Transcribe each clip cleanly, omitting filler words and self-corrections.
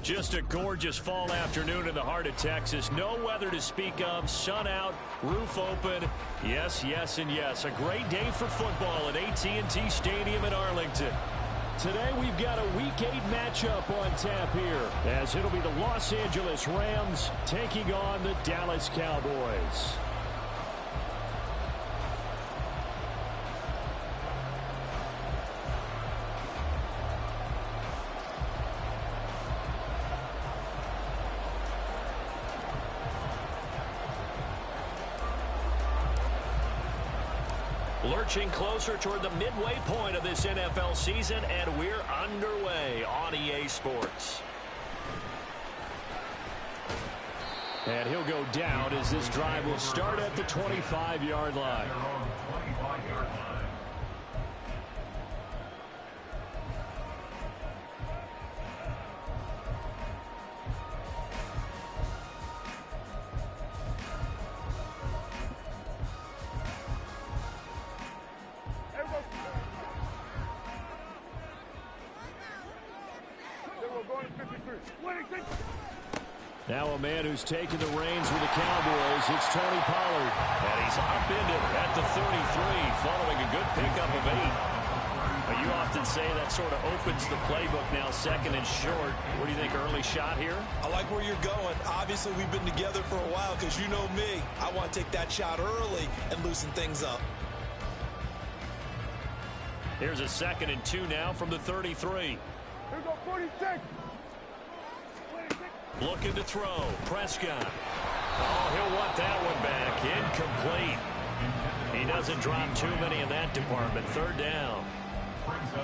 Just a gorgeous fall afternoon in the heart of Texas. No weather to speak of. Sun out, roof open. Yes, yes, and yes. A great day for football at AT&T Stadium in Arlington. Today we've got a Week 8 matchup on tap here, as it'll be the Los Angeles Rams taking on the Dallas Cowboys. Lurching closer toward the midway point of this NFL season, and we're underway on EA Sports. And he'll go down as this drive will start at the 25-yard line. Now a man who's taken the reins with the Cowboys, it's Tony Pollard. And he's upended at the 33 following a good pickup of 8. But you often say that sort of opens the playbook now, second and short. What do you think, early shot here? I like where you're going. Obviously, we've been together for a while because you know me. I want to take that shot early and loosen things up. Here's a 2nd and 2 now from the 33. Here go 46. Looking to throw. Prescott. Oh, he'll want that one back. Incomplete. He doesn't drop too many in that department. 3rd down.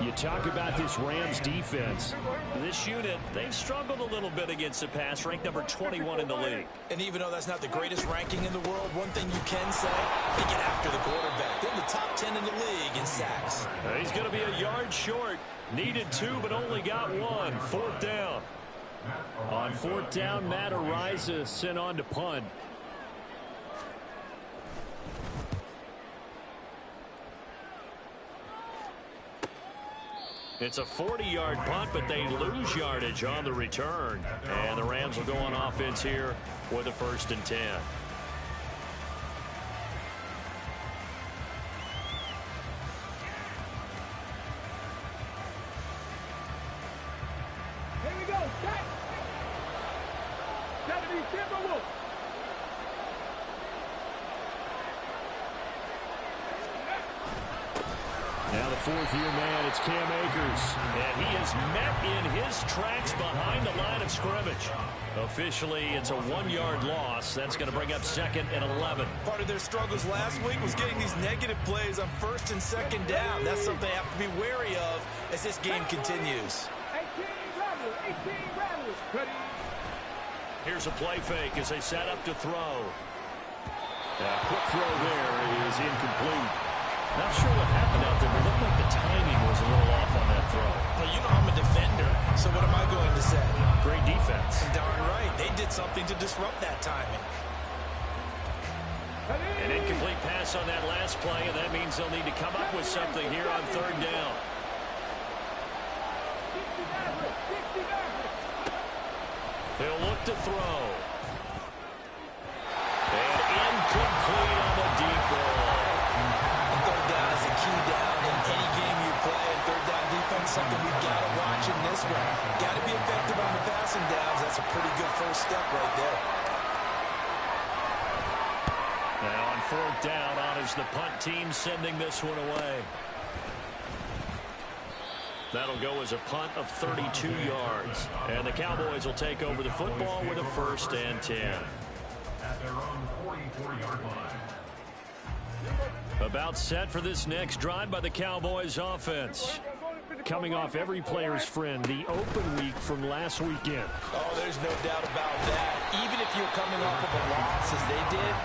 You talk about this Rams defense. This unit, they've struggled a little bit against the pass, ranked number 21 in the league. And even though that's not the greatest ranking in the world, one thing you can say, they get after the quarterback. They're in the top 10 in the league in sacks. He's going to be a yard short. Needed 2, but only got 1. 4th down. On 4th down, Matt Araiza sent on to punt. It's a 40-yard punt, but they lose yardage on the return. And the Rams will go on offense here with a 1st and 10. Now the 4th-year man, it's Cam Akers. And he is met in his tracks behind the line of scrimmage. Officially, it's a 1-yard loss. That's going to bring up 2nd and 11. Part of their struggles last week was getting these negative plays on 1st and 2nd down. That's something they have to be wary of as this game continues. 18 rattlers. Here's a play fake as they set up to throw. Quick throw there is incomplete. Not sure what happened out there, but it looked like the timing was a little off on that throw. Well, you know I'm a defender, so what am I going to say? Great defense. Darn right. They did something to disrupt that timing. An incomplete pass on that last play, and that means they'll need to come up with something here on 3rd down. They'll look to throw. And incomplete on the deep ball. Key down in any game you play, and 3rd down defense, something we've got to watch in this one. Got to be effective on the passing downs. That's a pretty good first step right there. Now on 4th down, honors the punt team, sending this one away. That'll go as a punt of 32 yards. And the Cowboys will take over the football with a 1st and 10. At their own 44-yard line. About set for this next drive by the Cowboys offense. Coming off every player's friend, the open week from last weekend. Oh, there's no doubt about that. Even if you're coming off of a loss as they did,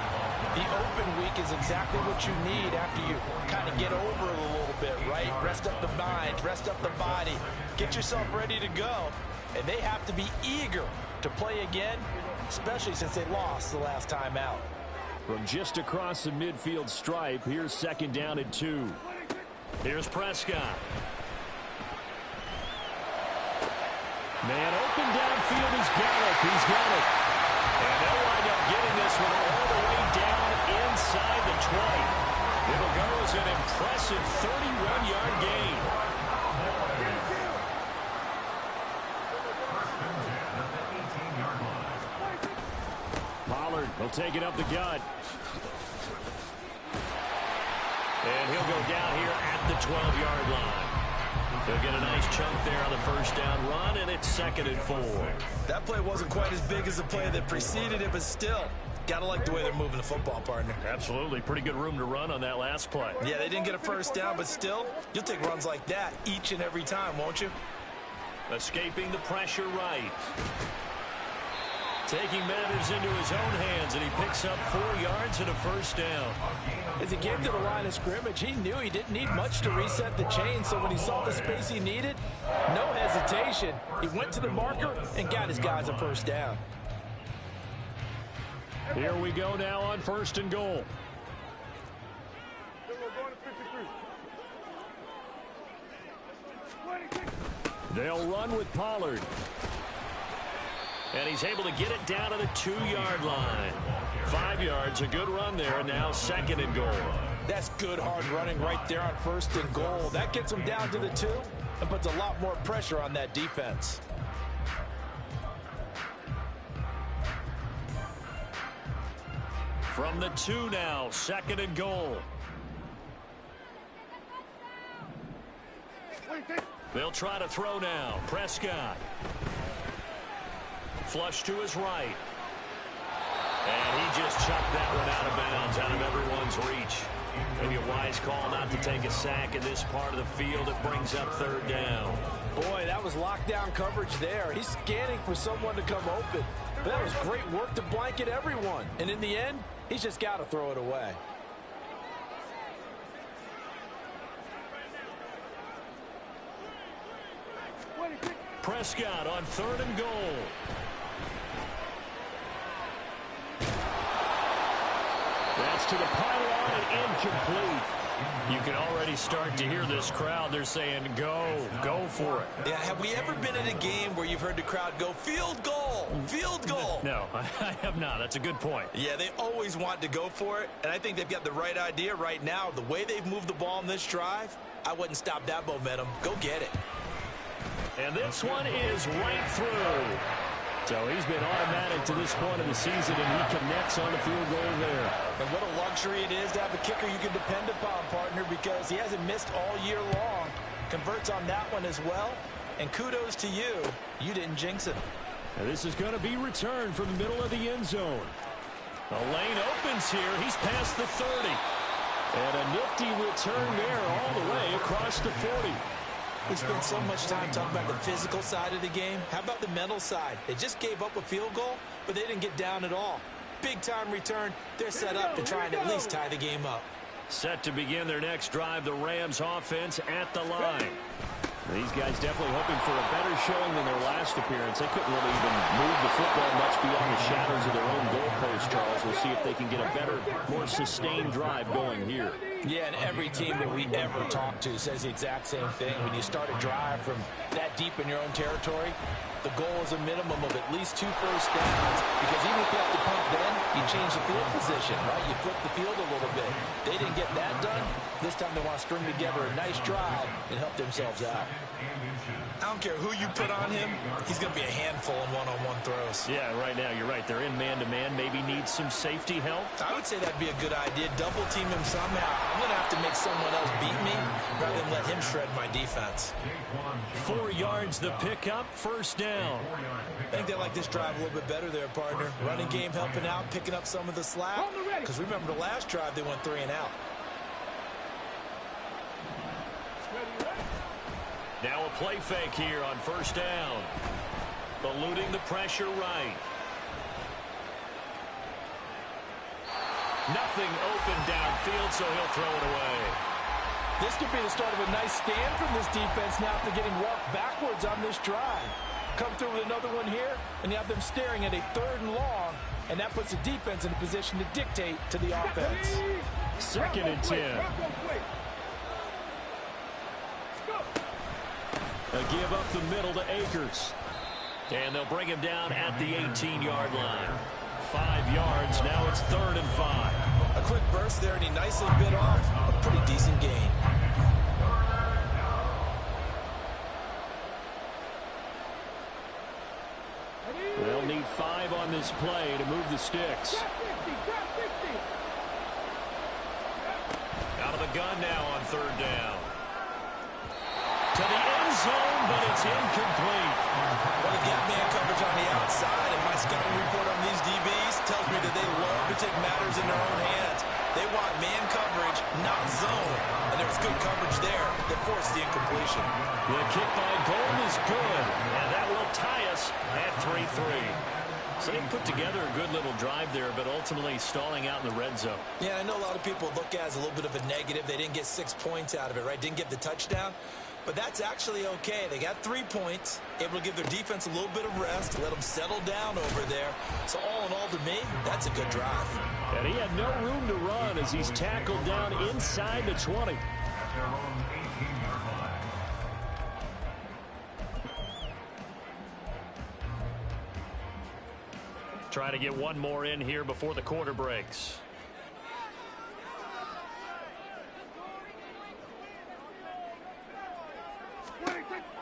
the open week is exactly what you need after you kind of get over it a little bit, right? Rest up the mind, rest up the body, get yourself ready to go. And they have to be eager to play again, especially since they lost the last time out. From just across the midfield stripe, here's 2nd down and 2. Here's Prescott. Man open downfield is Gallup. He's got it. And they'll wind up getting this one all the way down inside the 20. It'll go as an impressive 31-yard gain. Pollard will take it up the gut. And he'll go down here at the 12-yard line. They'll get a nice chunk there on the first down run, and it's 2nd and 4. That play wasn't quite as big as the play that preceded it, but still, got to like the way they're moving the football, partner. Absolutely. Pretty good room to run on that last play. Yeah, they didn't get a first down, but still, you'll take runs like that each and every time, won't you? Escaping the pressure right. Taking matters into his own hands, and he picks up 4 yards and a first down. As he came to the line of scrimmage, he knew he didn't need much to reset the chain, so when he saw the space he needed, no hesitation. He went to the marker and got his guys a first down. Here we go now on 1st and goal. They'll run with Pollard. And he's able to get it down to the 2-yard line. 5 yards, a good run there, and now 2nd and goal. That's good hard running right there on 1st and goal. That gets him down to the 2 and puts a lot more pressure on that defense. From the 2 now, 2nd and goal. They'll try to throw now. Prescott. Flush to his right. And he just chucked that one out of bounds, out of everyone's reach. Maybe a wise call not to take a sack in this part of the field. It brings up 3rd down. Boy, that was lockdown coverage there. He's scanning for someone to come open. But that was great work to blanket everyone. And in the end, he's just got to throw it away. Prescott on 3rd and goal. That's to the pylon and incomplete. You can already start to hear this crowd. They're saying, go for it. Yeah, have we ever been in a game where you've heard the crowd go, field goal, field goal? No, I have not. That's a good point. Yeah, they always want to go for it, and I think they've got the right idea right now. The way they've moved the ball in this drive, I wouldn't stop that momentum. Go get it. And this one is right through. So he's been automatic to this point of the season, and he connects on the field goal there. And what a luxury it is to have a kicker you can depend upon, partner, because he hasn't missed all year long. Converts on that one as well. And kudos to you. You didn't jinx it. And this is going to be returned from the middle of the end zone. The lane opens here. He's past the 30. And a nifty return there all the way across the 40. We spent so much time talking about the physical side of the game. How about the mental side? They just gave up a field goal, but they didn't get down at all. Big-time return. They're set up to try and at least tie the game up. Set to begin their next drive, the Rams offense at the line. These guys definitely hoping for a better showing than their last appearance. They couldn't really even move the football much beyond the shadows of their own goalpost, Charles. We'll see if they can get a better, more sustained drive going here. Yeah, and every team that we ever talk to says the exact same thing. When you start a drive from that deep in your own territory, the goal is a minimum of at least 2 first downs, because even if you have to punt then, you change the field position, right? You flip the field a little bit. They didn't get that done. This time they want to string together a nice drive and help themselves out. I don't care who you put on him, he's going to be a handful in one-on-one throws. Yeah, right now, you're right. They're in man-to-man. Maybe needs some safety help. I would say that'd be a good idea. Double team him somehow. I'm going to have to make someone else beat me rather than let him shred my defense. 4 yards the pickup, first down. I think they like this drive a little bit better there, partner. Running game helping out, picking up some of the slack. Because remember the last drive, they went 3 and out. Now a play fake here on first down. Eluding the pressure right. Nothing open downfield, so he'll throw it away. This could be the start of a nice stand from this defense now after getting walked backwards on this drive. Come through with another one here, and you have them staring at a 3rd and long, and that puts the defense in a position to dictate to the offense. 2nd and 10. A give up the middle to Akers. And they'll bring him down at the 18-yard line. 5 yards. Now it's 3rd and 5. A quick burst there, and he nicely bit off a pretty decent gain. They'll need 5 on this play to move the sticks. Out of the gun now on 3rd down. To the end zone, but it's incomplete. Well, they got man coverage on the outside, and my scouting report on these DBs tells me that they love to take matters in their own hands. They want man coverage, not zone. And there's good coverage there that forced the incompletion. The kick by Gold is good, and that will tie us at 3-3. So they put together a good little drive there, but ultimately stalling out in the red zone. Yeah, I know a lot of people look at it as a little bit of a negative. They didn't get 6 points out of it, right? Didn't get the touchdown. But that's actually okay. They got 3 points, able to give their defense a little bit of rest, let them settle down over there. So all in all, to me, that's a good drive. And he had no room to run as he's tackled down inside the 20. At their own 18-yard line. Try to get one more in here before the quarter breaks.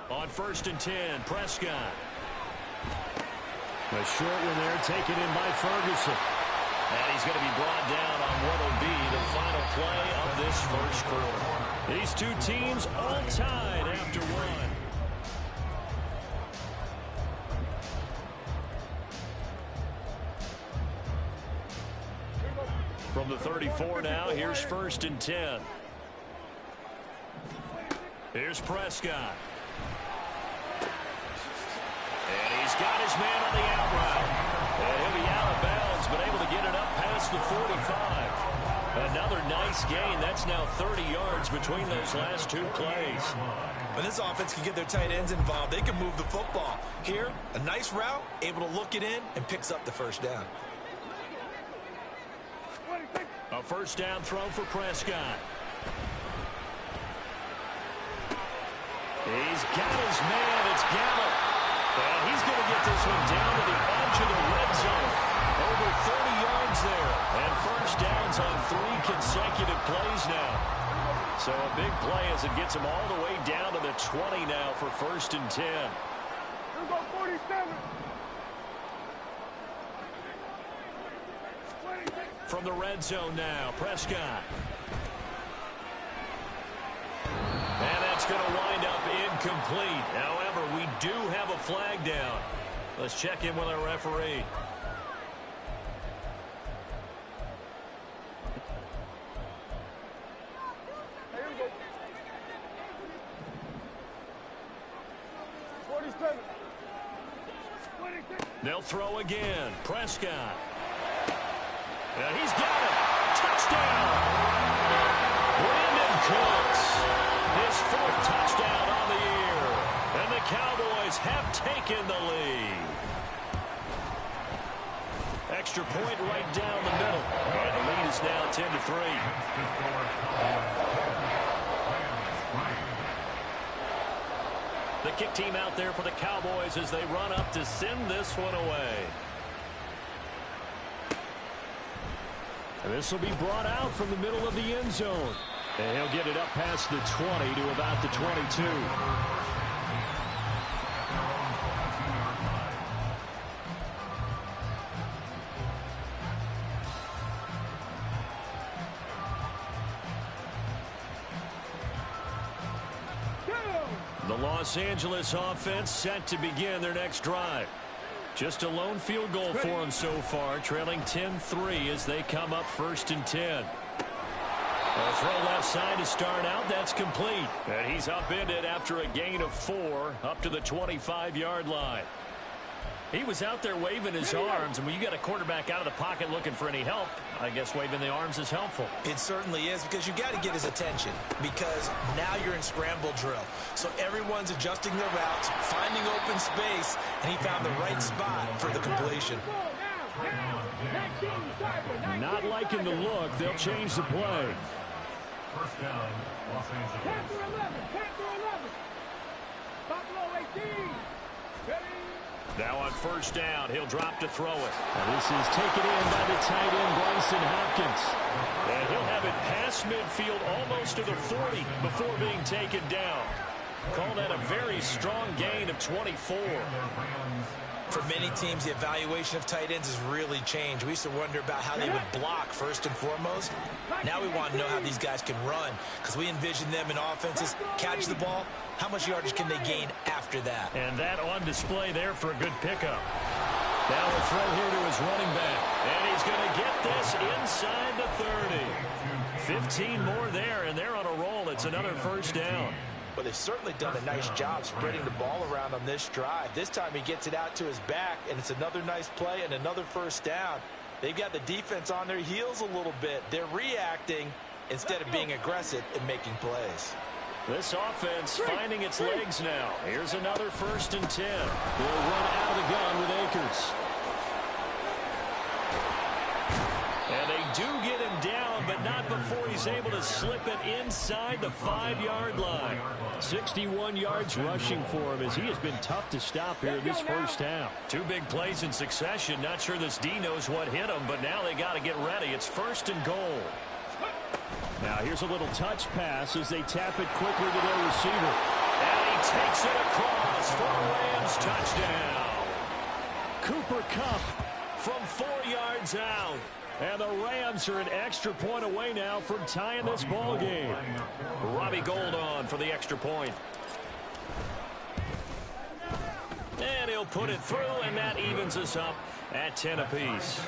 On 1st and 10, Prescott. A short one there, taken in by Ferguson. And he's going to be brought down on what will be the final play of this first quarter. These two teams all tied after one. From the 34 now, here's 1st and 10. Here's Prescott. And he's got his man on the out route. And he'll be out of bounds, but able to get it up past the 45. Another nice gain. That's now 30 yards between those last 2 plays. When this offense can get their tight ends involved, they can move the football. Here, a nice route, able to look it in, and picks up the 1st down. A 1st down throw for Prescott. He's got his man. It's Gallup. And he's going to get this one down to the edge of the red zone. Over 30 yards there. And 1st downs on 3 consecutive plays now. So a big play as it gets him all the way down to the 20 now for 1st and 10. Here go 47. From the red zone now, Prescott. And that's going to wind up incomplete. However, we do have a flag down. Let's check in with our referee. Here we go. 47. 26. They'll throw again. Prescott. And he's got it. Touchdown. Brandon Cooks. His 4th touchdown on the year. And the Cowboys have taken the lead. Extra point right down the middle. And the lead is now 10-3. The kick team out there for the Cowboys as they run up to send this one away. And this will be brought out from the middle of the end zone. And he'll get it up past the 20 to about the 22. The Los Angeles offense set to begin their next drive. Just a lone field goal for them so far, trailing 10-3 as they come up 1st and 10. A throw left side to start out. That's complete. And he's upended after a gain of 4 up to the 25-yard line. He was out there waving his arms, and when you got a quarterback out of the pocket looking for any help, I guess waving the arms is helpful. It certainly is, because you got to get his attention, because now you're in scramble drill. So everyone's adjusting their routes, finding open space, and he found the right spot for the completion. Not liking the look. They'll change the play. 1st down, Los Angeles. Panther 11. Buffalo 18. Ready. Now on first down, he'll drop to throw it. Now this is taken in by the tight end, Bryson Hopkins. And he'll have it past midfield almost to the 40 before being taken down. Call that a very strong gain of 24. For many teams, the evaluation of tight ends has really changed. We used to wonder about how they would block first and foremost. Now we want to know how these guys can run, because we envision them in offenses catch the ball. How much yardage can they gain after that? And that on display there for a good pickup. Now a throw here to his running back. And he's going to get this inside the 30. 15 more there, and they're on a roll. It's another first down. Well, they've certainly done a nice job spreading the ball around on this drive. This time he gets it out to his back, and it's another nice play and another first down. They've got the defense on their heels a little bit. They're reacting instead of being aggressive and making plays. This offense finding its legs now. Here's another 1st and 10. They'll run out of the gun with Akers. And they do get him down, but not before he's able to slip it inside the 5-yard line. 61 yards rushing for him, as he has been tough to stop here in this first half. 2 big plays in succession. Not sure this D knows what hit him, but now they got to get ready. It's 1st and goal. Now here's a little touch pass as they tap it quickly to their receiver. And he takes it across for a Rams touchdown. Cooper Kupp from 4 yards out. And the Rams are an extra point away now from tying this ball game. Robbie Gould on for the extra point. And he'll put it through, and that evens us up at 10 apiece.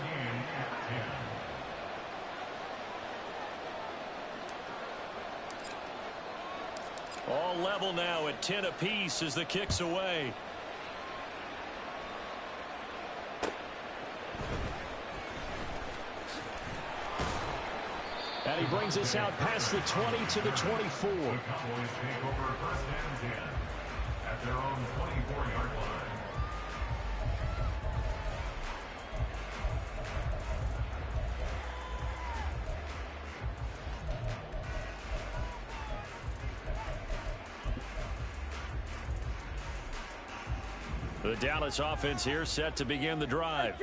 All level now at 10 apiece as the kick's away. And he brings us out past the 20 to the 24. The Cowboys take over 1st and 10 at their own 24-yard line. The Dallas offense here set to begin the drive.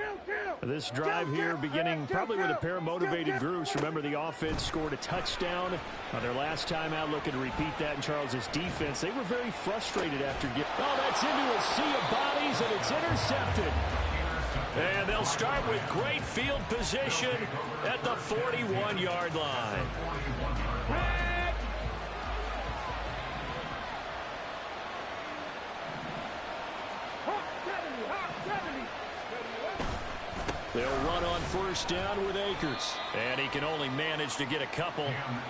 This drive here beginning probably with a pair of motivated groups. Remember, the offense scored a touchdown on their last time out, looking to repeat that in Charles's defense. They were very frustrated after getting... Oh, that's into a sea of bodies, and it's intercepted. And they'll start with great field position at the 41-yard line. They'll run on first down with Akers. And he can only manage to get a couple.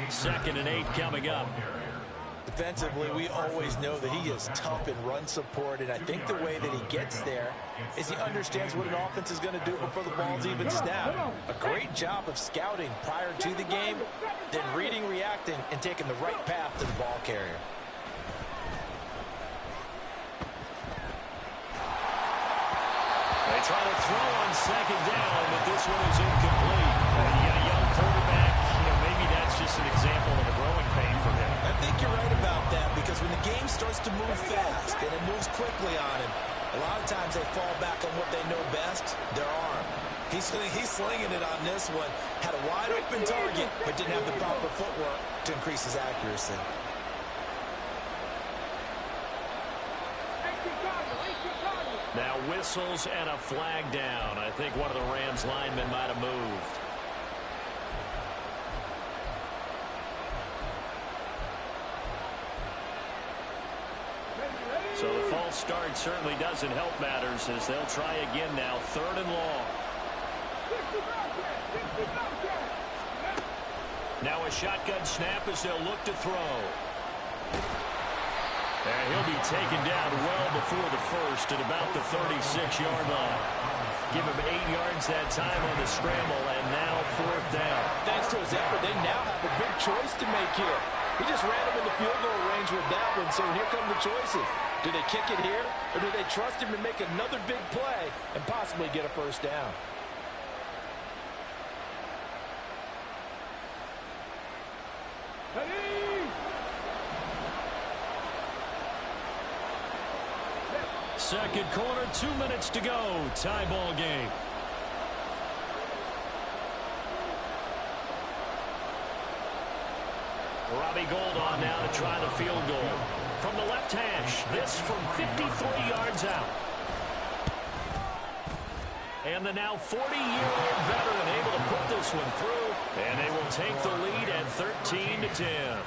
2nd and 8 coming up. Defensively, we always know that he is tough in run support, and I think the way that he gets there is he understands what an offense is going to do before the ball's even snapped. A great job of scouting prior to the game, then reading, reacting, and taking the right path to the ball carrier. They try to throw on 2nd down, but this one is incomplete. You got a young quarterback. Maybe that's just an example of a growing pain for him. I think you're right about that, because when the game starts to move fast and it moves quickly on him, a lot of times they fall back on what they know best, their arm. He's slinging it on this one. Had a wide open target, but didn't have the proper footwork to increase his accuracy. Now whistles and a flag down. I think one of the Rams linemen might have moved. So the false start certainly doesn't help matters, as they'll try again now. 3rd and long. Now a shotgun snap as they'll look to throw. And he'll be taken down well before the first at about the 36-yard line. Give him 8 yards that time on the scramble, and now 4th down. Thanks to his effort, they now have a big choice to make here. He just ran him in the field goal range with that one, so here come the choices. Do they kick it here, or do they trust him to make another big play and possibly get a first down? Second quarter, 2 minutes to go. Tie ball game. Robbie Gould on now to try the field goal. From the left hash, this from 53 yards out. And the now 40-year-old veteran able to put this one through. And they will take the lead at 13-10.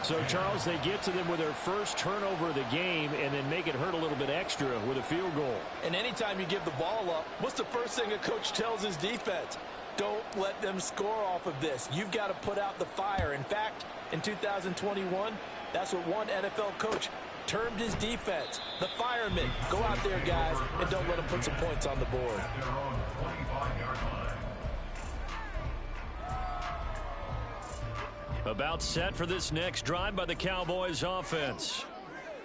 So, Charles, they get to them with their first turnover of the game and then make it hurt a little bit extra with a field goal. And anytime you give the ball up, what's the first thing a coach tells his defense? Don't let them score off of this. You've got to put out the fire. In fact, in 2021, that's what one NFL coach termed his defense. The firemen. Go out there, guys, and don't let them put some points on the board. About set for this next drive by the Cowboys offense.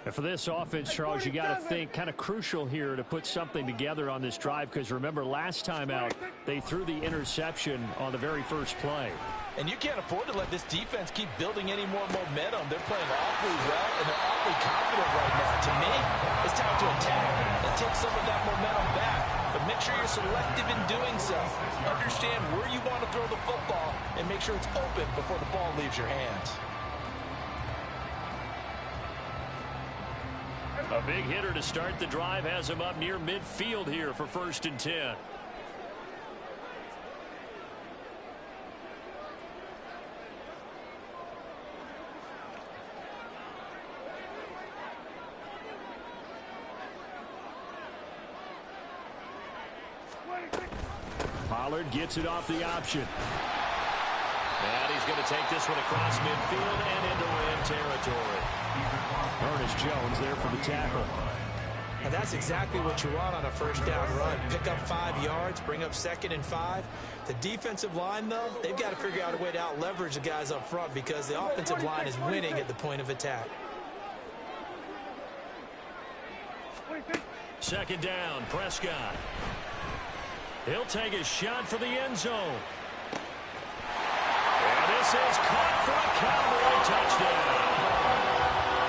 And for this offense, Charles, you got to think kind of crucial here to put something together on this drive, because remember last time out they threw the interception on the very first play. And you can't afford to let this defense keep building any more momentum. They're playing awfully well, and they're awfully confident right now. To me, it's time to attack and take some of that momentum back. But make sure you're selective in doing so. Understand where you want to throw the football and make sure it's open before the ball leaves your hands. A big hitter to start the drive has him up near midfield here for 1st and 10. Pollard gets it off the option. And he's going to take this one across midfield and into Ram territory. Ernest Jones there for the tackle. And that's exactly what you want on a first down run. Pick up 5 yards, bring up 2nd and 5. The defensive line, though, they've got to figure out a way to out-leverage the guys up front because the offensive line is winning at the point of attack. 2nd down, Prescott. He'll take a shot for the end zone. And this is caught for a Cowboy touchdown.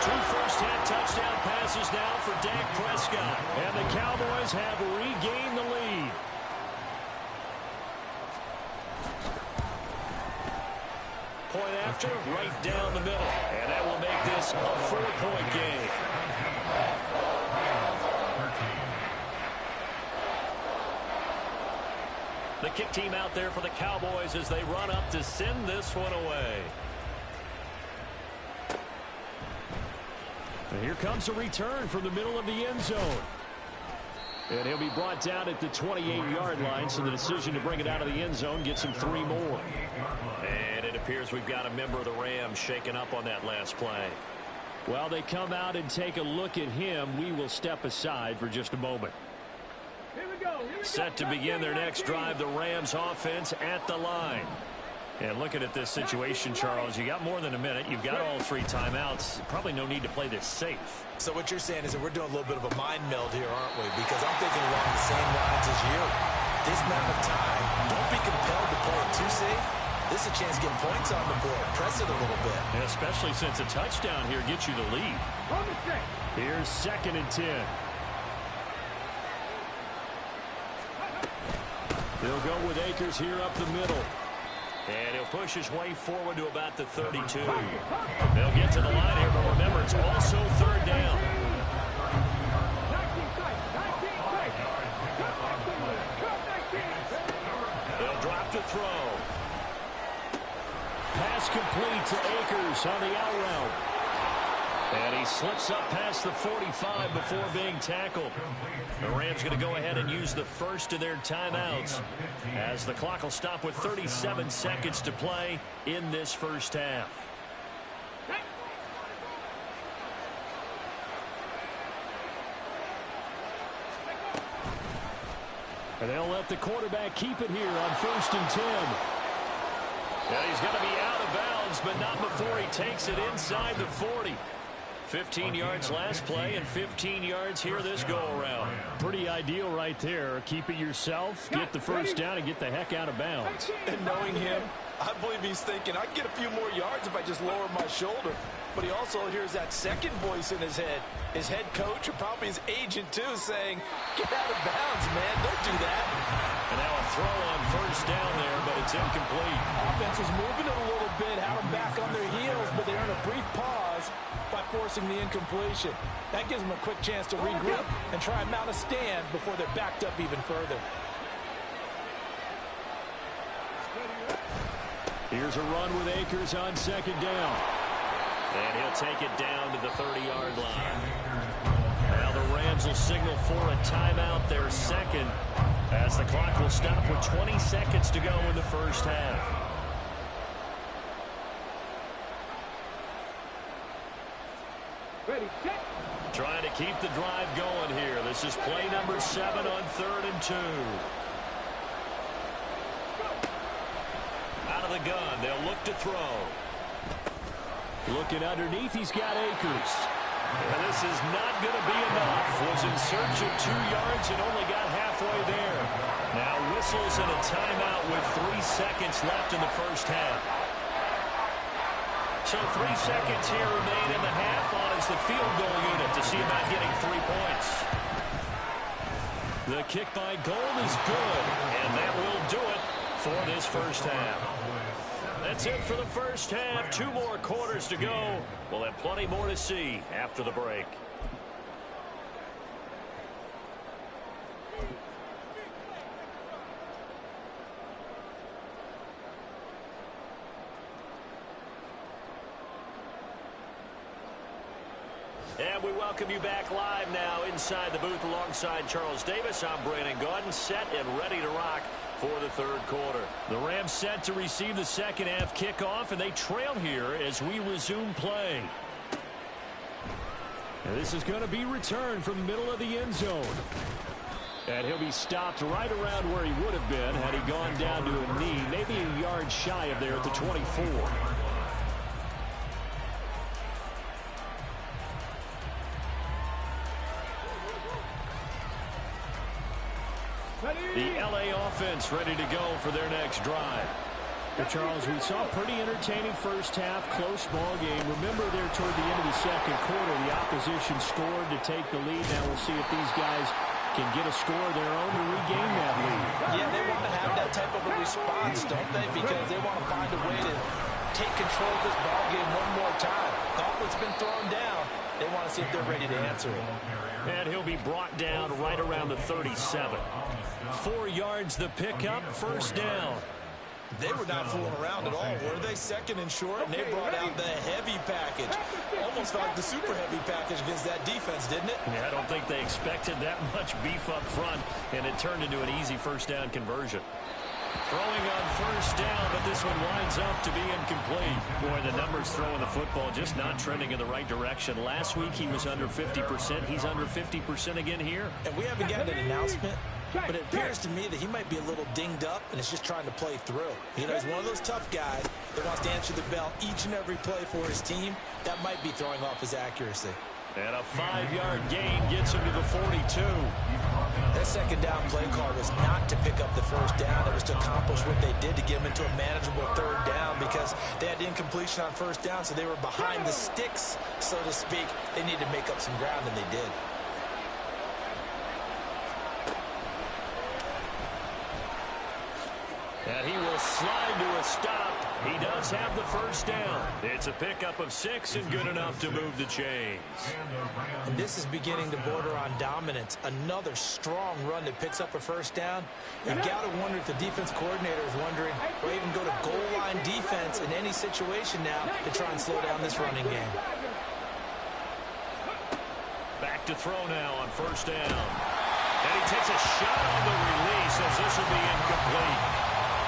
2 first-half touchdown passes now for Dak Prescott. And the Cowboys have regained the lead. Point after, right down the middle. And that will make this a 4-point game. The kick team out there for the Cowboys as they run up to send this one away. And here comes a return from the middle of the end zone. And he'll be brought down at the 28-yard line, so the decision to bring it out of the end zone gets him 3 more. And it appears we've got a member of the Rams shaken up on that last play. While they come out and take a look at him, we will step aside for just a moment. Set to begin their next drive, the Rams offense at the line. And looking at this situation, Charles, you got more than a minute. You've got all 3 timeouts. Probably no need to play this safe. So what you're saying is that we're doing a little bit of a mind meld here, aren't we? Because I'm thinking along the same lines as you. This amount of time, don't be compelled to play it too safe. This is a chance to get points on the board. Press it a little bit. Yeah, especially since a touchdown here gets you the lead. Here's 2nd and 10. They'll go with Akers here up the middle. And he'll push his way forward to about the 32. They'll get to the line here, but remember, it's also 3rd down. They'll drop the throw. Pass complete to Akers on the out route. And he slips up past the 45 before being tackled. The Rams going to go ahead and use the first of their timeouts as the clock will stop with 37 seconds to play in this first half. And they'll let the quarterback keep it here on 1st and 10. And he's going to be out of bounds, but not before he takes it inside the 40. 15 yards last play and 15 yards here this go-around. Pretty ideal right there. Keep it yourself, get the first down, and get the heck out of bounds. And knowing him, I believe he's thinking, I can get a few more yards if I just lower my shoulder. But he also hears that second voice in his head. His head coach, or probably his agent too, saying, get out of bounds, man. Don't do that. And now a throw on first down there, but it's incomplete. Offense was moving it a little bit, had them back on their heels, but they earned a brief pause by forcing the incompletion. That gives them a quick chance to regroup and try and mount a stand before they're backed up even further. Here's a run with Akers on second down. And he'll take it down to the 30-yard line. Now the Rams will signal for a timeout, their second, as the clock will stop with 20 seconds to go in the first half. Ready, set. Trying to keep the drive going here. This is play number 7 on 3rd and 2. Out of the gun, they'll look to throw. Looking underneath, he's got Akers. And this is not going to be enough. Was in search of 2 yards and only got halfway there. Now whistles and a timeout with 3 seconds left in the first half. So 3 seconds here remain in the half on as the field goal unit to see about getting 3 points. The kick by Gold is good, and that will do it for this first half. That's it for the first half. 2 more quarters to go. We'll have plenty more to see after the break. And we welcome you back live now inside the booth alongside Charles Davis. I'm Brandon Gaudin, set and ready to rock for the 3rd quarter. The Rams set to receive the second half kickoff, and they trail here as we resume play. And this is going to be returned from the middle of the end zone. And he'll be stopped right around where he would have been had he gone down to a knee, maybe a yard shy of there at the 24. The LA offense ready to go for their next drive. Well, Charles, we saw a pretty entertaining first half, close ball game. Remember there toward the end of the second quarter, the opposition scored to take the lead. Now we'll see if these guys can get a score of their own to regain that lead. Yeah, they want to have that type of a response, don't they? Because they want to find a way to take control of this ball game one more time. Gauntlet's been thrown down. They want to see if they're ready to answer it. And he'll be brought down right around the 37. 4 yards the pickup, first down. They were not fooling around at all, were they? Second and short, and they brought out the heavy package. Almost like the super heavy package against that defense, didn't it? Yeah, I don't think they expected that much beef up front, and it turned into an easy first down conversion. Throwing on first down, but this one winds up to be incomplete. Boy, the numbers throwing the football just not trending in the right direction. Last week he was under 50%. He's under 50% again here. And we haven't gotten an announcement, but it appears to me that he might be a little dinged up and is just trying to play through. You know, he's one of those tough guys that wants to answer the bell each and every play for his team. That might be throwing off his accuracy. And a 5-yard gain gets him to the 42. That second down play call was not to pick up the first down. It was to accomplish what they did to get him into a manageable 3rd down because they had incompletion on first down, so they were behind the sticks, so to speak. They needed to make up some ground, and they did. And he will slide to a stop. He does have the first down. It's a pickup of 6 and good enough to move the chains. And this is beginning to border on dominance. Another strong run that picks up a first down. You've got to wonder if the defense coordinator is wondering, or even go to goal line defense in any situation now to try and slow down this running game. Back to throw now on first down. And he takes a shot on the release as this will be incomplete.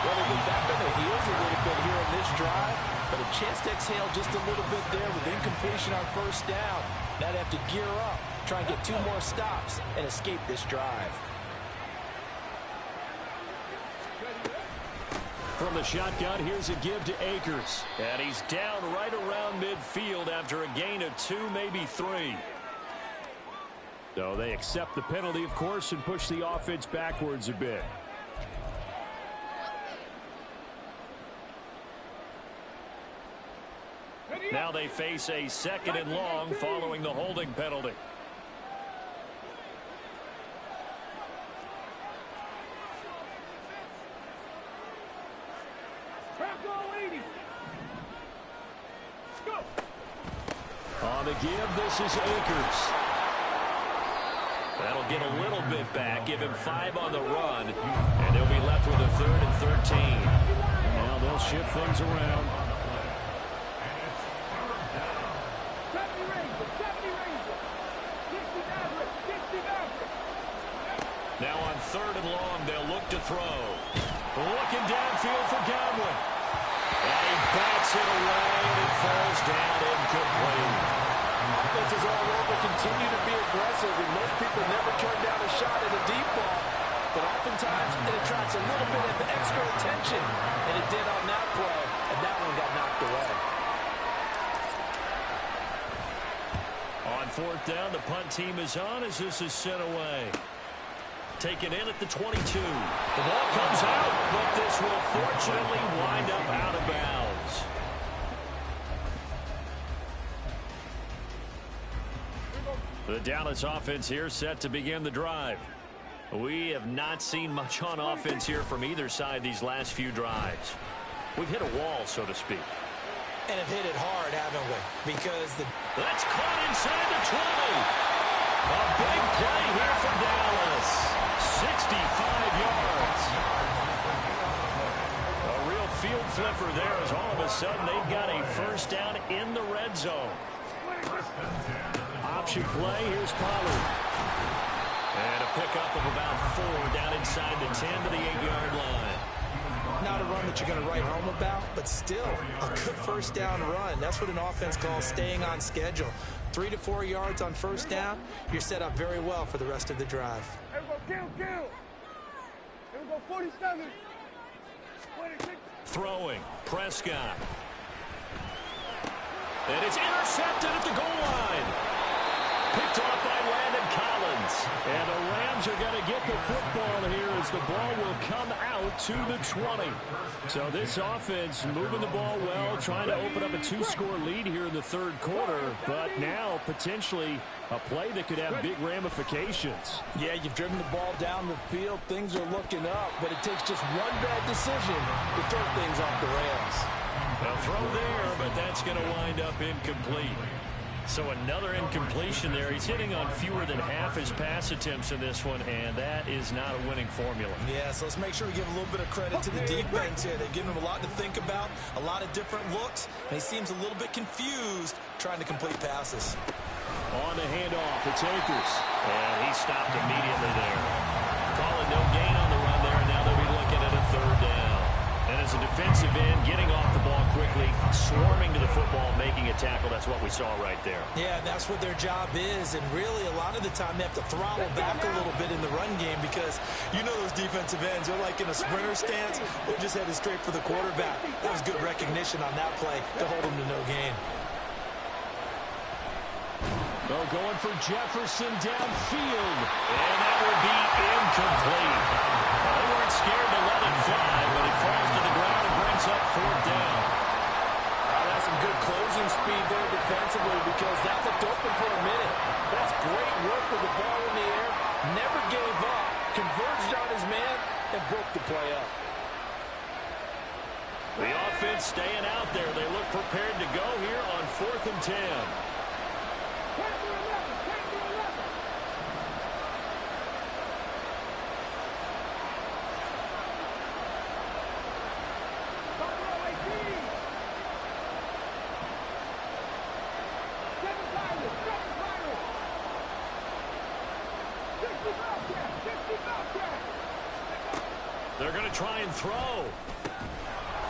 Well, they get back on their heels a little bit here in this drive, but a chance to exhale just a little bit there with incompletion on first down. Now they have to gear up, try and get 2 more stops, and escape this drive. From the shotgun, here's a give to Akers. And he's down right around midfield after a gain of 2, maybe 3. So they accept the penalty, of course, and push the offense backwards a bit. Now they face a 2nd and long following the holding penalty. On the give, this is Akers. That'll get a little bit back, give him 5 on the run, and they'll be left with a 3rd and 13. Now they'll shift things around. Now on 3rd and long, they'll look to throw. Looking downfield for Godwin. And he bats it away, and it falls down incomplete. Offenses all over continue to be aggressive, and most people never turn down a shot at a deep ball. But oftentimes, it attracts a little bit of extra attention, and it did on that play, and that one got knocked away. On 4th down, the punt team is on as this is sent away. Taken in at the 22. The ball comes out, but this will fortunately wind up out of bounds. The Dallas offense here set to begin the drive. We have not seen much on offense here from either side these last few drives. We've hit a wall, so to speak. And have hit it hard, haven't we? Because That's caught inside the 20. A big play here for Dallas. 65 yards. A real field flipper there as all of a sudden they've got a 1st down in the red zone. Option play, here's Pollard. And a pickup of about 4 down inside the 10 to the 8-yard line. not a run that you're going to write home about, but still a good 1st down run. That's what an offense calls staying on schedule. 3 to 4 yards on 1st down, you're set up very well for the rest of the drive. Here we go, kill. Here we go, 47. 26. Throwing, Prescott. And it's intercepted at the goal line. Picked off by Landon Collins. And the Rams are going to get the football here as the ball will come out to the 20. So this offense moving the ball well, trying to open up a 2-score lead here in the 3rd quarter. But now potentially a play that could have big ramifications. Yeah, you've driven the ball down the field. Things are looking up, but it takes just one bad decision to throw things off the rails. A throw there, but that's going to wind up incomplete. So another incompletion there. He's hitting on fewer than half his pass attempts in this one, and that is not a winning formula. Yeah, so let's make sure we give a little bit of credit to the defense here. They've given him a lot to think about, a lot of different looks, and he seems a little bit confused trying to complete passes. On the handoff, it's Akers. And he stopped immediately there. Calling no gain on the run there, and now they'll be looking at a 3rd down. And as a defensive end, getting off the ball quickly, swarming to the football, making a tackle, that's what we saw right there. Yeah, that's what their job is, and really a lot of the time they have to throttle back a little bit in the run game because you know those defensive ends, they're like in a sprinter stance, they're just headed straight for the quarterback. That was good recognition on that play to hold them to no gain. They're going for Jefferson downfield. And that will be incomplete. They weren't scared to let it fly, but it falls to the ground and brings up 4th down. That's some good closing speed there defensively because that looked open for a minute. That's great work with the ball in the air. Never gave up. Converged on his man and broke the play up. The offense staying out there. They look prepared to go here on 4th and 10. They're going to try and throw.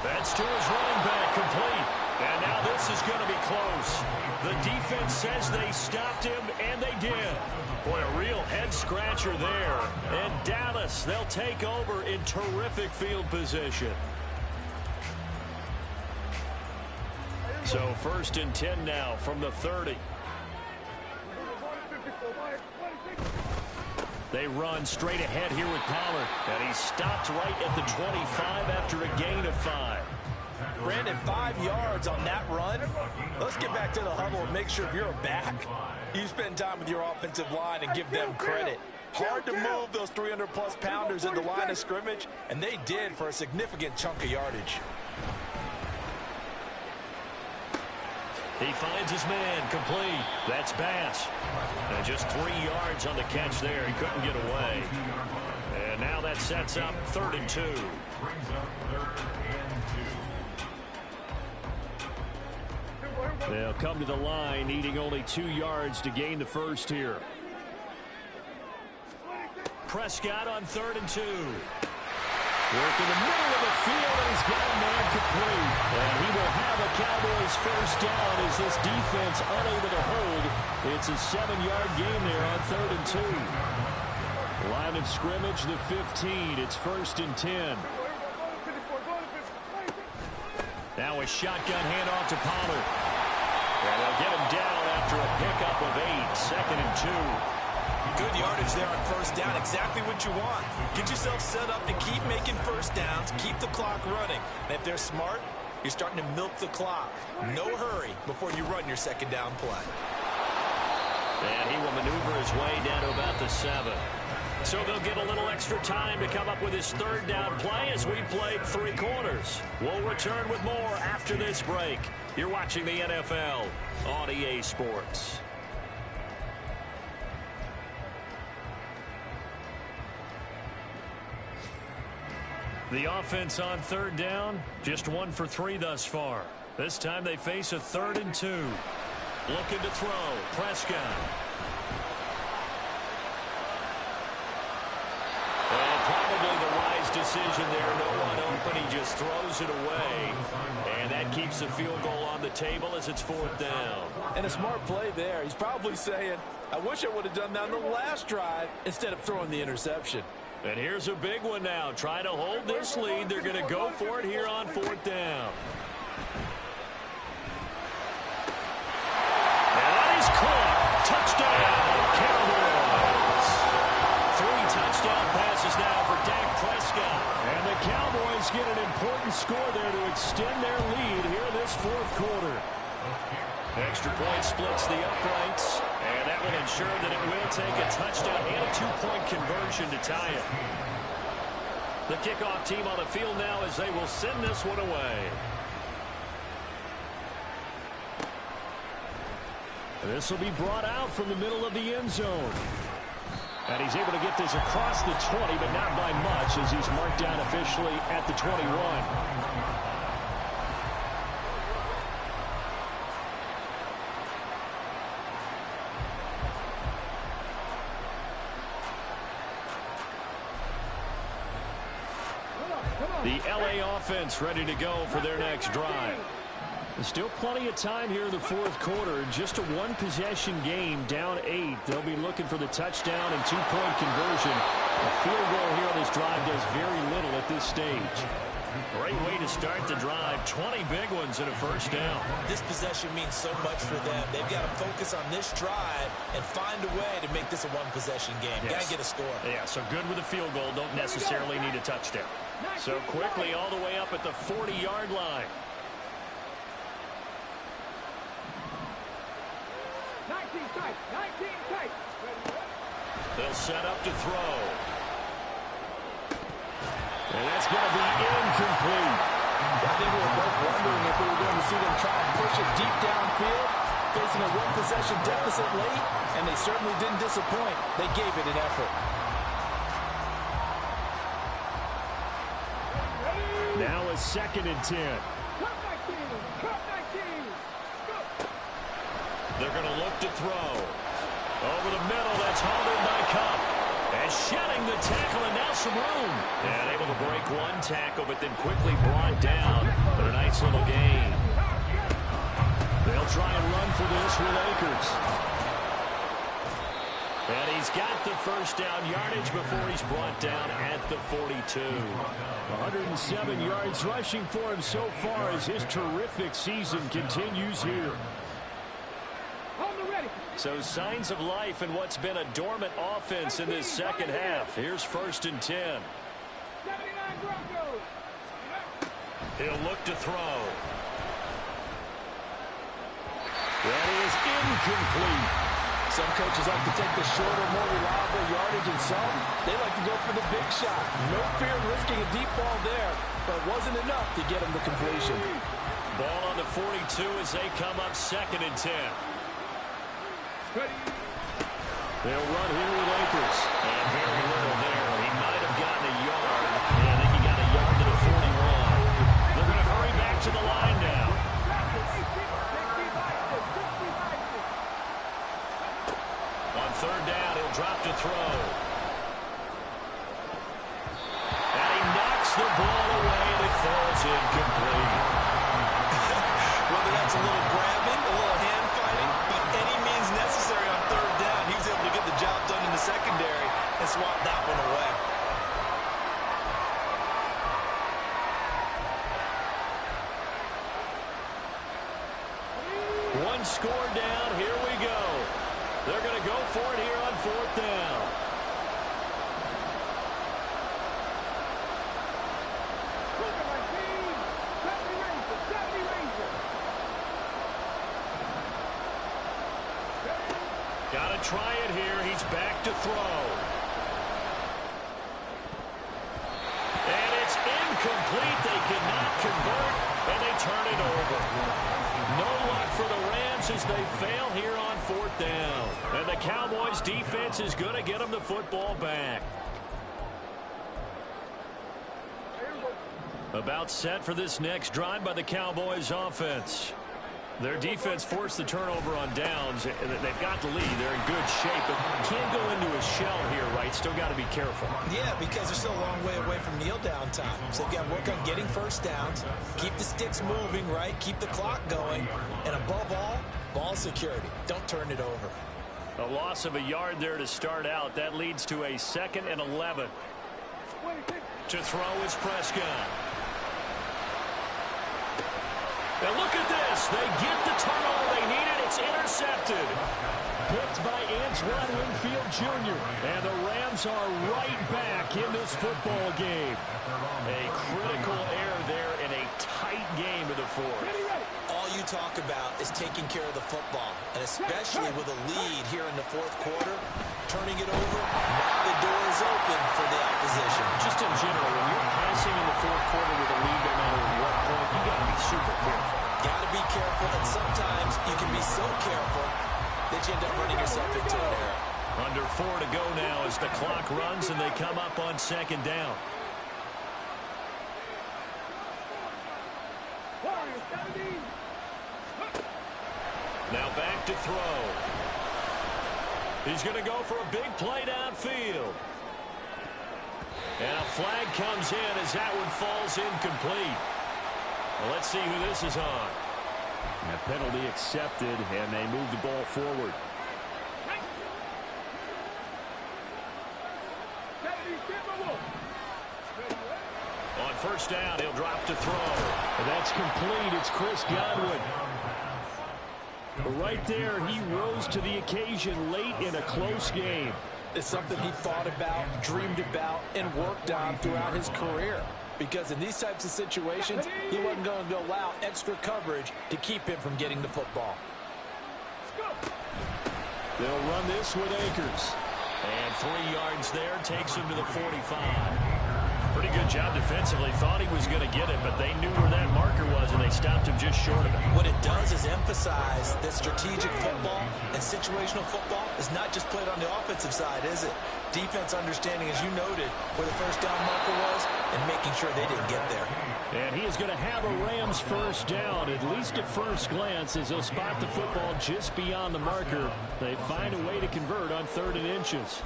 That's to his running back, complete. And now this is going to be close. The defense says they stopped him, and they did. Boy, a real head-scratcher there. And Dallas, they'll take over in terrific field position. So 1st and 10 now from the 30. They run straight ahead here with Pollard. And he stopped right at the 25 after a gain of 5. Brandon, 5 yards on that run. Let's get back to the huddle and make sure if you're a back, you spend time with your offensive line and give them credit. Hard to move those 300-plus pounders at the line of scrimmage, and they did for a significant chunk of yardage. He finds his man complete. That's Bass. And just 3 yards on the catch there. He couldn't get away. And now that sets up 3rd and 2. Brings up 3rd and 2. They'll come to the line, needing only 2 yards to gain the first here. Prescott on 3rd and 2. Work in the middle of the field, and he's got a man complete. And he will have a Cowboys first down as this defense unable to hold. It's a 7-yard gain there on 3rd and 2. Line of scrimmage, the 15. It's 1st and 10. Now a shotgun handoff to Pollard. And they'll get him down after a pickup of 8. 2nd and 2. Good yardage there on first down. Exactly what you want. Get yourself set up to keep making first downs. Keep the clock running. And if they're smart, you're starting to milk the clock. No hurry before you run your second down play. And he will maneuver his way down to about the 7. So they'll get a little extra time to come up with his 3rd down play as we played 3 quarters. We'll return with more after this break. You're watching the NFL on EA Sports. The offense on 3rd down, just 1 for 3 thus far. This time they face a 3rd and 2. Looking to throw, Prescott. Well, probably the wise decision there. No one open, he just throws it away. And that keeps the field goal on the table as it's 4th down. And a smart play there. He's probably saying, I wish I would have done that on the last drive instead of throwing the interception. And here's a big one now. Trying to hold this lead. They're going to go for it here on 4th down. And that is caught. Touchdown, Cowboys. 3 touchdown passes now for Dak Prescott. And the Cowboys get an important score there to extend their lead here this 4th quarter. Extra point splits the uprights, and that will ensure that it will take a touchdown and a 2-point conversion to tie it. The kickoff team on the field now as they will send this one away. This will be brought out from the middle of the end zone. And he's able to get this across the 20, but not by much as he's marked down officially at the 21. The LA offense ready to go for their next drive. There's still plenty of time here in the 4th quarter. Just a 1-possession game, down 8. They'll be looking for the touchdown and 2-point conversion. A field goal here on this drive does very little at this stage. Great way to start the drive. 20 big ones and a first down. This possession means so much for them. They've got to focus on this drive and find a way to make this a 1-possession game. Yes. Got to get a score. Yeah, so good with a field goal. Don't necessarily need a touchdown. So quickly all the way up at the 40-yard line. 19 tight. They'll set up to throw. And that's going to be incomplete. I think we were both wondering if we were going to see them try to push it deep downfield, facing a 1-possession deficit late, and they certainly didn't disappoint. They gave it an effort. Now a 2nd and 10. They're going to look to throw. Over the middle, that's hauled in by Cup. And shedding the tackle, and now some room. And able to break 1 tackle, but then quickly brought down for a nice little gain. They'll try and run for this with Akers. And he's got the first down yardage before he's brought down at the 42. 107 yards rushing for him so far as his terrific season continues here. So signs of life in what's been a dormant offense in this second half. Here's 1st and 10. He'll look to throw. That is incomplete. Some coaches like to take the shorter, more reliable yardage, and some, they like to go for the big shot. No fear in risking a deep ball there, but it wasn't enough to get him the completion. Ball on the 42 as they come up 2nd and 10. They'll run here with Akers. And very little there. He might have gotten a yard. Yeah, I think he got a yard to the 41. They're going to hurry back to the line now. On 3rd down, he'll drop to throw. And he knocks the ball away, and it falls incomplete. Whether that's a little grabbing, a little hand fighting, but any means necessary on 3rd down, he was able to get the job done in the secondary and swap that one away. One score down. Here we go. They're going to go for it here on 4th down. Got to try it here. He's back to throw. And it's incomplete. They cannot convert, and they turn it over. No luck for the Rams as they fail here on 4th down. And the Cowboys defense is going to get them the football back. About set for this next drive by the Cowboys offense. Their defense forced the turnover on downs. They've got the lead. They're in good shape, but can't go into a shell here, right? Still got to be careful. Yeah, because they're still a long way away from kneel down time. So they've got to work on getting first downs, keep the sticks moving, right? Keep the clock going. And above all, ball security. Don't turn it over. A loss of a yard there to start out. That leads to a 2nd and 11. To throw is Prescott. Now look at this. They get the turnover they needed. It's intercepted. Picked by Antoine Winfield Jr. And the Rams are right back in this football game. A critical error there in a tight game in the 4th. All you talk about is taking care of the football, and especially with a lead here in the 4th quarter, turning it over, now the door is open for the opposition. Just in general, when you're passing in the 4th quarter with a lead no matter what point, you got to be super careful. Got to be careful, and sometimes you can be so careful that you end up running yourself into an error. Under 4 to go now as the clock runs and they come up on 2nd down. Now back to throw. He's going to go for a big play downfield. And a flag comes in as that one falls incomplete. Well, let's see who this is on. A penalty accepted, and they move the ball forward. On 1st down, he'll drop to throw. And that's complete. It's Chris Godwin. Right there, he rose to the occasion late in a close game. It's something he thought about, dreamed about, and worked on throughout his career. Because in these types of situations, he wasn't going to allow extra coverage to keep him from getting the football. They'll run this with Akers. And 3 yards there takes him to the 45. Pretty good job defensively. Thought he was going to get it, but they knew where that marker was, and they stopped him just short of it. What it does is emphasize that strategic football and situational football is not just played on the offensive side, is it? Defense understanding, as you noted, where the first down marker was and making sure they didn't get there. And he is going to have a Rams first down, at least at first glance, as they'll spot the football just beyond the marker. They find a way to convert on 3rd and inches.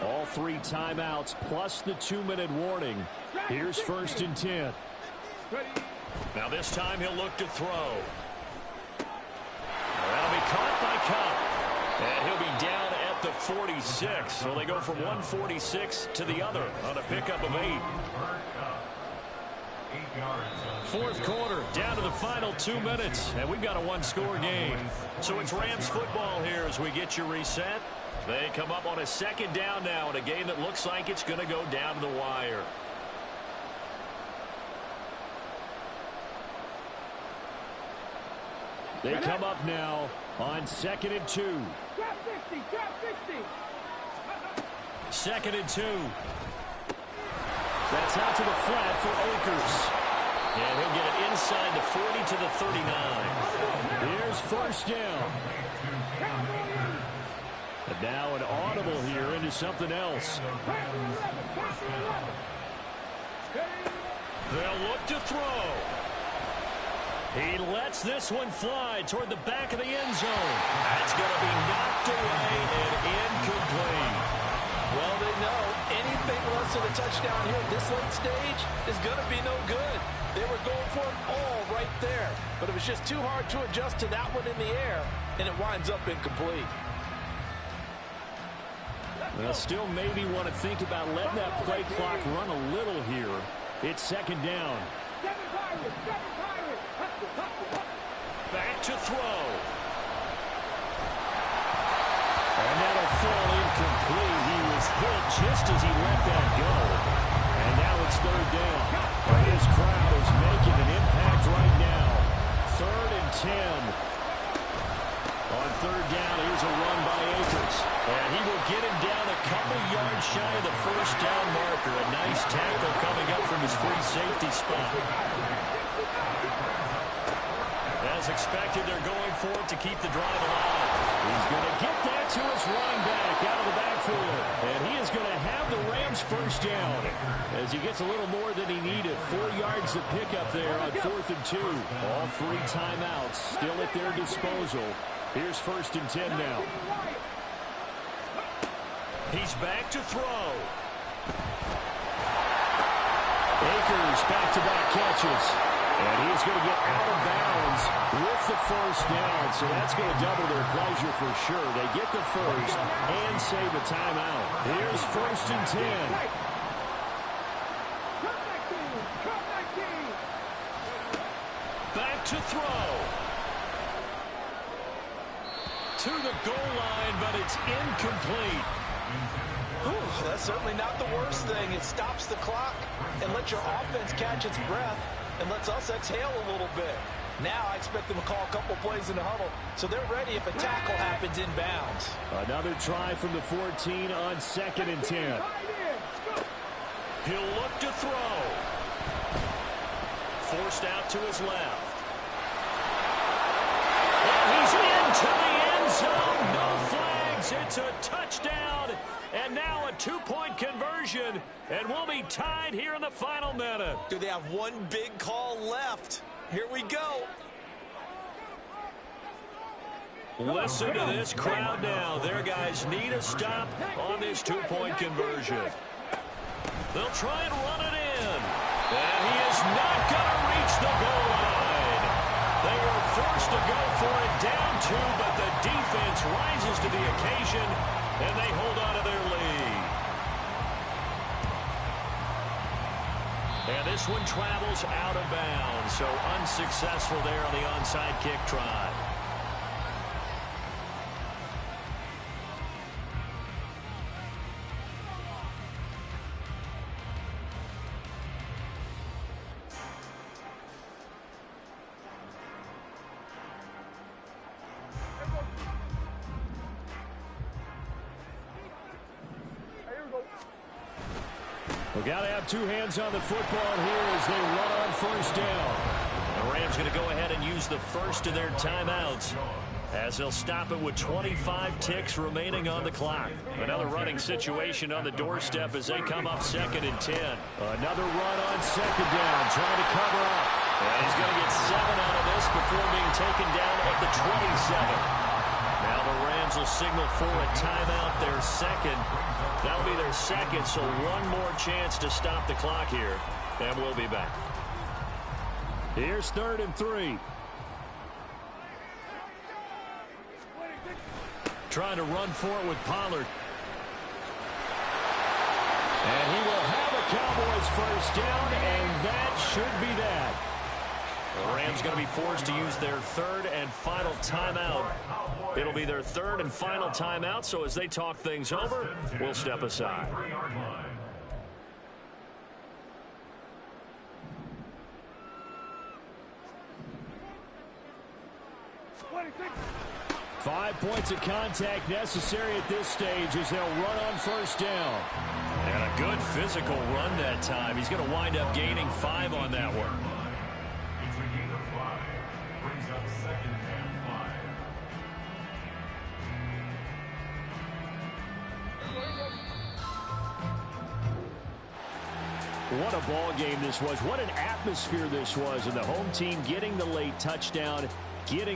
All 3 timeouts plus the 2-minute warning. Here's 1st and 10. Now this time he'll look to throw. Cup. And he'll be down at the 46. So they go from 146 to the other on a pickup of 8. Fourth quarter, down to the final 2 minutes, and we've got a one-score game. So it's Rams football here as we get you reset. They come up on a second down now in a game that looks like it's going to go down to the wire. They come up now on 2nd and 2. Drop 60, drop 60. 2nd and 2. That's out to the flat for Akers. And he'll get it inside the 40 to the 39. Here's first down. And now an audible here into something else. They'll look to throw. He lets this one fly toward the back of the end zone. That's going to be knocked away and incomplete. Well, they know anything less than a touchdown here at this late stage is going to be no good. They were going for it all right there, but it was just too hard to adjust to that one in the air, and it winds up incomplete. Well, still maybe want to think about letting that play clock run a little here. It's second down. Back to throw. And that'll fall incomplete. He was hit just as he let that go. And now it's third down. But his crowd is making an impact right now. 3rd and 10. On third down, here's a run by Akers. And he will get him down a couple yards shy of the first down marker. A nice tackle coming up from his free safety spot. As expected, they're going for it to keep the drive alive. He's going to get that to his running back out of the backfield. And he is going to have the Rams first down as he gets a little more than he needed. 4 yards to pick up there on 4th and 2. All 3 timeouts still at their disposal. Here's 1st and 10 now. He's back to throw. Akers back-to-back catches. And he's going to get out of bounds with the first down. So that's going to double their pleasure for sure. They get the first and save a timeout. Here's 1st and 10. Back to throw. To the goal line, but it's incomplete. Whew, that's certainly not the worst thing. It stops the clock and lets your offense catch its breath and lets us exhale a little bit. Now I expect them to call a couple plays in the huddle, so they're ready if a tackle happens inbounds. Another try from the 14 on 2nd and 10. He'll look to throw. Forced out to his left. And he's into the end zone. No flags. It's a touchdown. And now a 2-point conversion. And we'll be tied here in the final minute. Do they have one big call left? Here we go. Listen to this crowd now. Their guys need a stop on this 2-point conversion. They'll try and run it in. And he is not going to reach the goal line. They were forced to go for it down 2, but the defense rises to the occasion, and they hold on to their lead. And this one travels out of bounds, so unsuccessful there on the onside kick try. We've got to have 2 hands on the football here as they run on first down. The Rams going to go ahead and use the first of their timeouts as they'll stop it with 25 ticks remaining on the clock. Another running situation on the doorstep as they come up 2nd and 10. Another run on 2nd down, trying to cover up. And he's going to get 7 out of this before being taken down at the 27. Now the Rams will signal for a timeout, their second. That'll be their second, so one more chance to stop the clock here. And we'll be back. Here's 3rd and 3. trying to run for it with Pollard. And he will have a Cowboys first down, and that should be that. The Rams going to be forced to use their third and final timeout. It'll be their third and final timeout, so as they talk things over, we'll step aside. 5 points of contact necessary at this stage as they'll run on first down. And a good physical run that time. He's going to wind up gaining 5 on that one. It's a gain of 5. Brings up second and 5. What a ball game this was. What an atmosphere this was. And the home team getting the late touchdown, getting